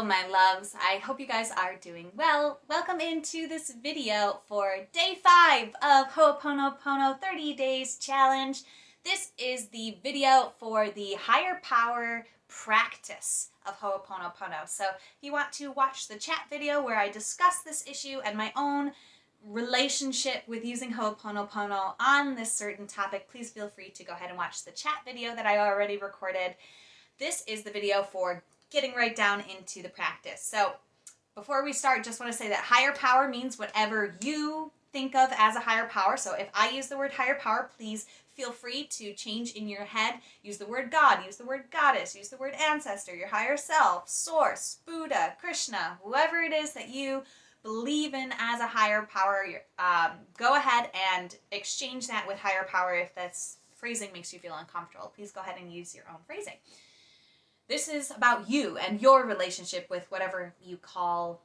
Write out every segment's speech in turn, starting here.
my loves. I hope you guys are doing well. Welcome into this video for day 5 of Ho'oponopono 30 Days Challenge. This is the video for the higher power practice of Ho'oponopono. So if you want to watch the chat video where I discuss this issue and my own relationship with using Ho'oponopono on this certain topic, please feel free to go ahead and watch the chat video that I already recorded. This is the video for getting right down into the practice. So before we start, just want to say that higher power means whatever you think of as a higher power. So if I use the word higher power, please feel free to change in your head. Use the word God, use the word goddess, use the word ancestor, your higher self, source, Buddha, Krishna, whoever it is that you believe in as a higher power. Go ahead and exchange that with higher power. If this phrasing makes you feel uncomfortable, please go ahead and use your own phrasing. This is about you and your relationship with whatever you call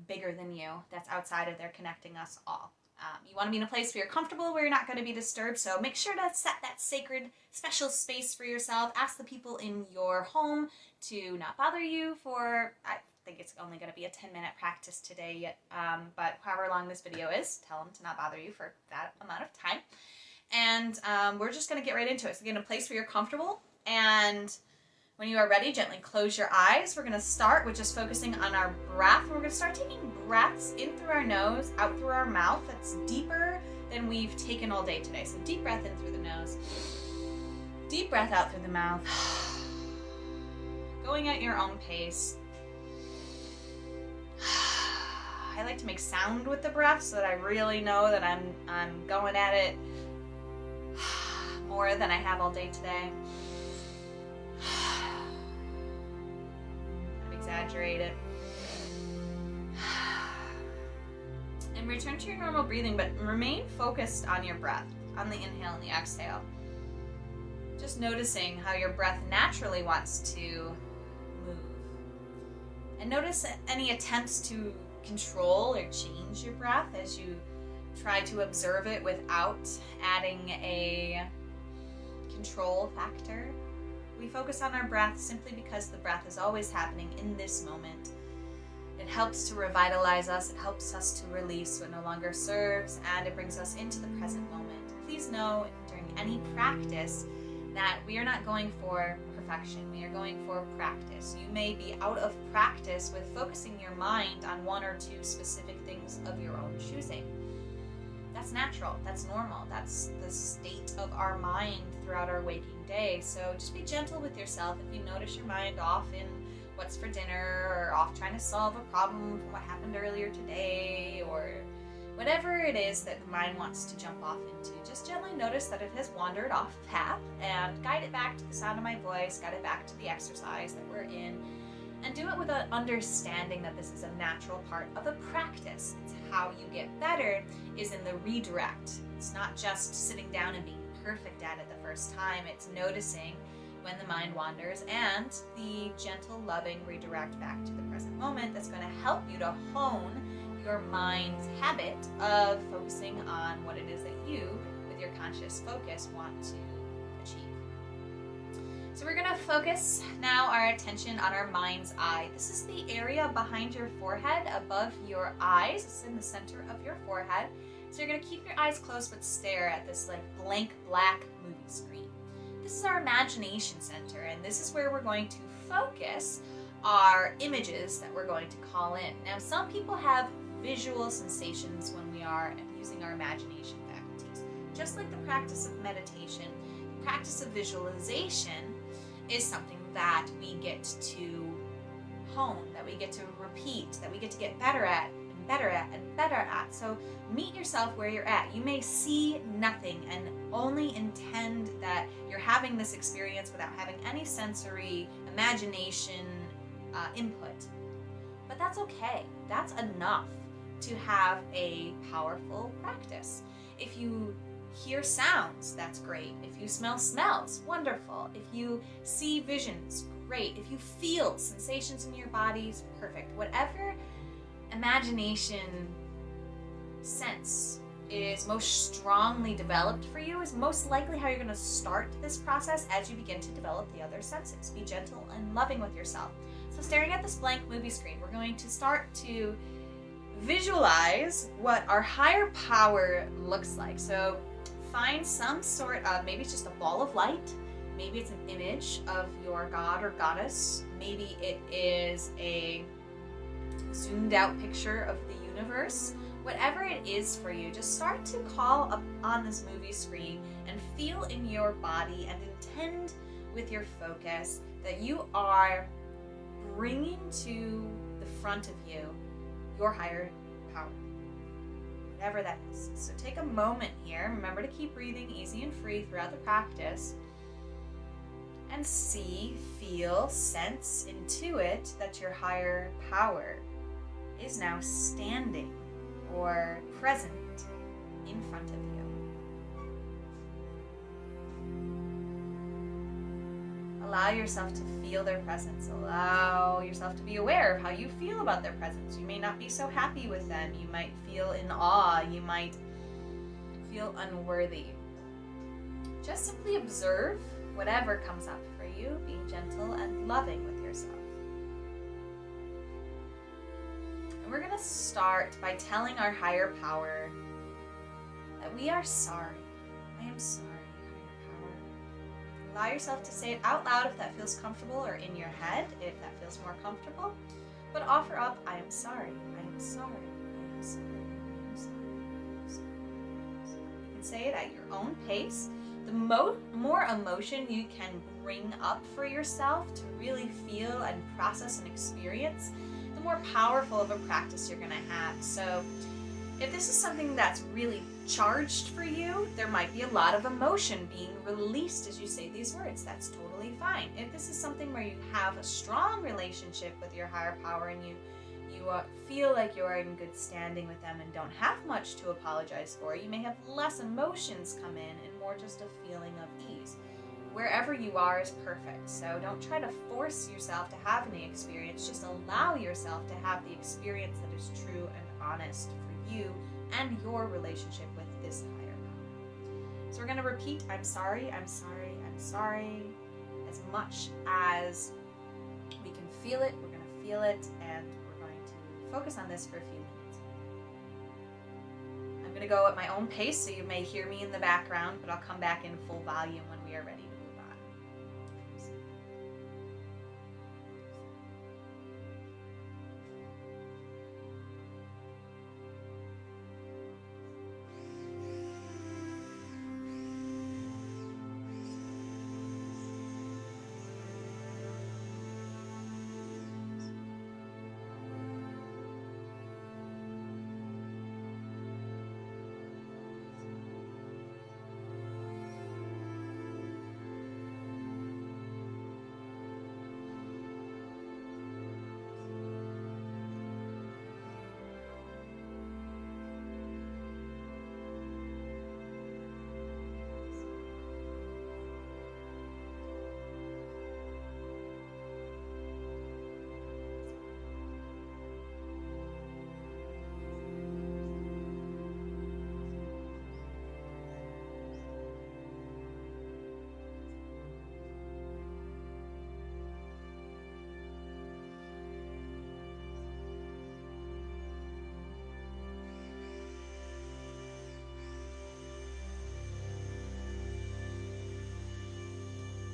bigger than you, that's outside of there connecting us all. You want to be in a place where you're comfortable, where you're not going to be disturbed, so make sure to set that sacred, special space for yourself. Ask the people in your home to not bother you for, I think it's only going to be a 10-minute practice today, but however long this video is, tell them to not bother you for that amount of time. And we're just going to get right into it. So get in a place where you're comfortable, and when you are ready, gently close your eyes. We're going to start with just focusing on our breath. We're going to start taking breaths in through our nose, out through our mouth. That's deeper than we've taken all day today. So deep breath in through the nose, deep breath out through the mouth, going at your own pace. I like to make sound with the breath so that I really know that I'm going at it more than I have all day today. Exaggerate it. And return to your normal breathing, but remain focused on your breath, on the inhale and the exhale. Just noticing how your breath naturally wants to move. And notice any attempts to control or change your breath as you try to observe it without adding a control factor. We focus on our breath simply because the breath is always happening in this moment. It helps to revitalize us, it helps us to release what no longer serves, and it brings us into the present moment. Please know during any practice that we are not going for perfection, we are going for practice. You may be out of practice with focusing your mind on one or two specific things of your own choosing. That's natural, that's normal, that's the state of our mind throughout our waking day. So just be gentle with yourself if you notice your mind off in what's for dinner, or off trying to solve a problem from what happened earlier today, or whatever it is that the mind wants to jump off into. Just gently notice that it has wandered off path and guide it back to the sound of my voice, guide it back to the exercise that we're in, and do it with an understanding that this is a natural part of the practice. It's how you get better is in the redirect. It's not just sitting down and being perfect at it the first time. It's noticing when the mind wanders and the gentle, loving redirect back to the present moment that's going to help you to hone your mind's habit of focusing on what it is that you, with your conscious focus, want to achieve. So we're going to focus now our attention on our mind's eye. This is the area behind your forehead, above your eyes. It's in the center of your forehead. So you're going to keep your eyes closed but stare at this like blank black movie screen. This is our imagination center, and this is where we're going to focus our images that we're going to call in. Now, some people have visual sensations when we are using our imagination faculties. Just like the practice of meditation, the practice of visualization is something that we get to hone, that we get to repeat, that we get to get better at, and better at, and better at. So meet yourself where you're at. You may see nothing and only intend that you're having this experience without having any sensory imagination input. But that's okay. That's enough to have a powerful practice. If you hear sounds, that's great. If you smell smells, wonderful. If you see visions, great. If you feel sensations in your bodies, perfect. Whatever imagination sense is most strongly developed for you is most likely how you're going to start this process as you begin to develop the other senses. Be gentle and loving with yourself. So staring at this blank movie screen, we're going to start to visualize what our higher power looks like. So find some sort of, maybe it's just a ball of light, maybe it's an image of your god or goddess, maybe it is a zoomed out picture of the universe. Whatever it is for you, just start to call up on this movie screen and feel in your body and intend with your focus that you are bringing to the front of you your higher power, whatever that is. So take a moment here. Remember to keep breathing easy and free throughout the practice, and see, feel, sense, intuit that your higher power is now standing or present in front of you. Allow yourself to feel their presence. Allow yourself to be aware of how you feel about their presence. You may not be so happy with them. You might feel in awe. You might feel unworthy. Just simply observe whatever comes up for you, being gentle and loving with yourself. And we're going to start by telling our higher power that we are sorry. I am sorry, higher power. Allow yourself to say it out loud if that feels comfortable, or in your head if that feels more comfortable. But offer up, I am sorry, I am sorry, I am sorry, I am sorry, I am sorry, I am sorry. You can say it at your own pace. The more emotion you can bring up for yourself to really feel and process and experience, the more powerful of a practice you're going to have. So if this is something that's really charged for you, there might be a lot of emotion being released as you say these words. That's totally fine. If this is something where you have a strong relationship with your higher power and you feel like you are in good standing with them and don't have much to apologize for, you may have less emotions come in and more just a feeling of ease. Wherever you are is perfect, so don't try to force yourself to have any experience. Just allow yourself to have the experience that is true and honest for you and your relationship with this higher power. So we're going to repeat, I'm sorry, I'm sorry, I'm sorry, as much as we can feel it. We're going to feel it, and we're going to focus on this for a few minutes. I'm going to go at my own pace, so you may hear me in the background, but I'll come back in full volume when we are ready to move on.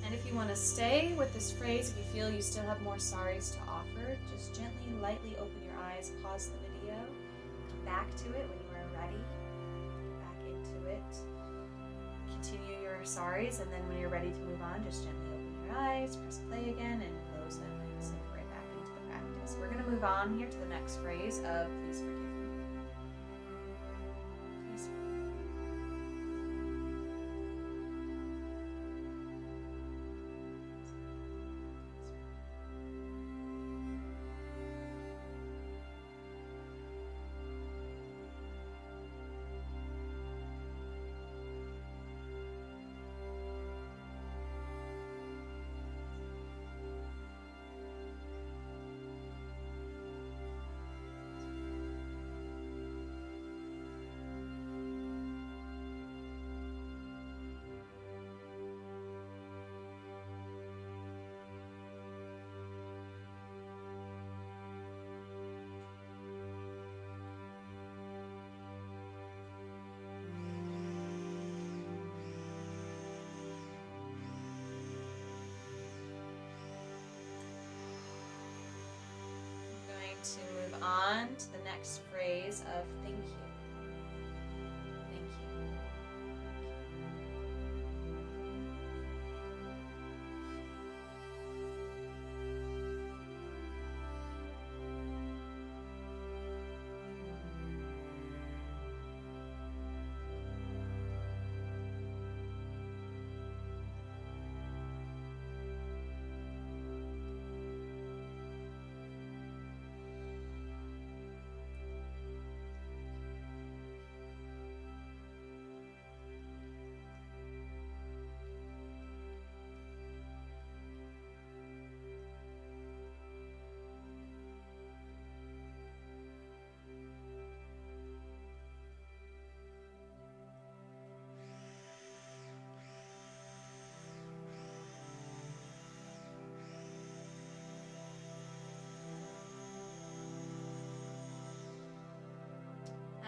And if you want to stay with this phrase, if you feel you still have more sorries to offer, just gently, lightly open your eyes, pause the video, come back to it when you are ready, get back into it, continue your sorries, and then when you're ready to move on, just gently open your eyes, press play again, and close them and sink right back into the practice. We're going to move on here to the next phrase of please forgive me. Please forgive me. to move on to the next phrase of thank you. Thank you.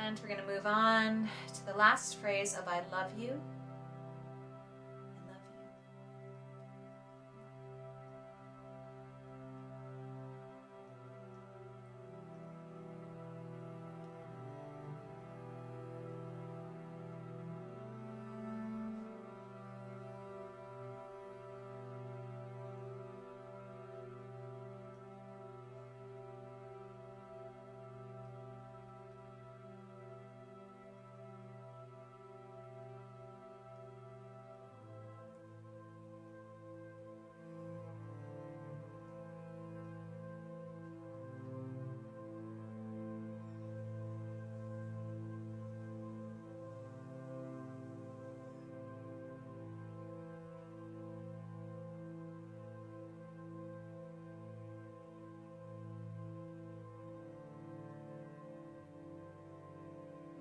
And we're going to move on to the last phrase of I love you. I love you.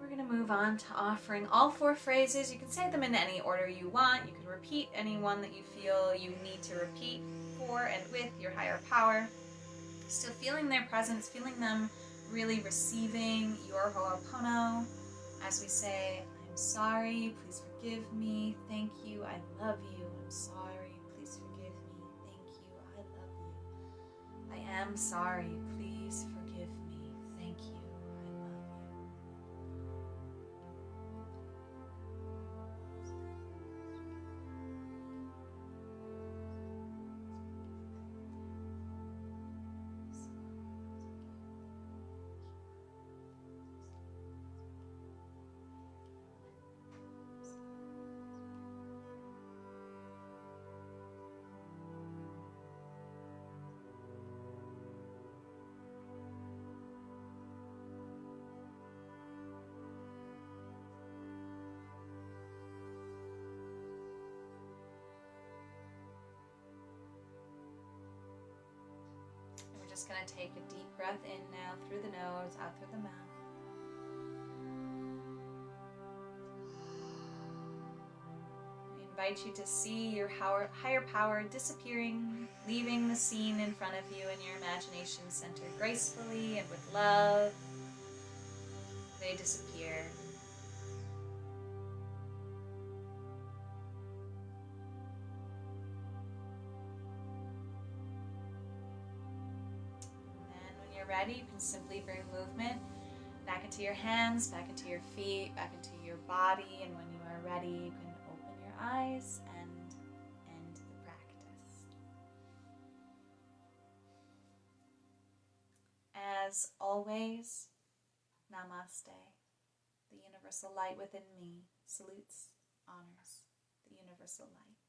We're going to move on to offering all 4 phrases. You can say them in any order you want. You can repeat any one that you feel you need to repeat for and with your higher power. Still feeling their presence, feeling them really receiving your Ho'opono as we say, I'm sorry, please forgive me, thank you, I love you, I'm sorry, please forgive me, thank you, I love you. I am sorry, please forgive me, thank you, I love you. Just going to take a deep breath in now through the nose, out through the mouth. I invite you to see your higher power disappearing, leaving the scene in front of you in your imagination center gracefully and with love. They disappear. Ready, you can simply bring movement back into your hands, back into your feet, back into your body, and when you are ready, you can open your eyes and end the practice. As always, Namaste. The universal light within me salutes, honors the universal light.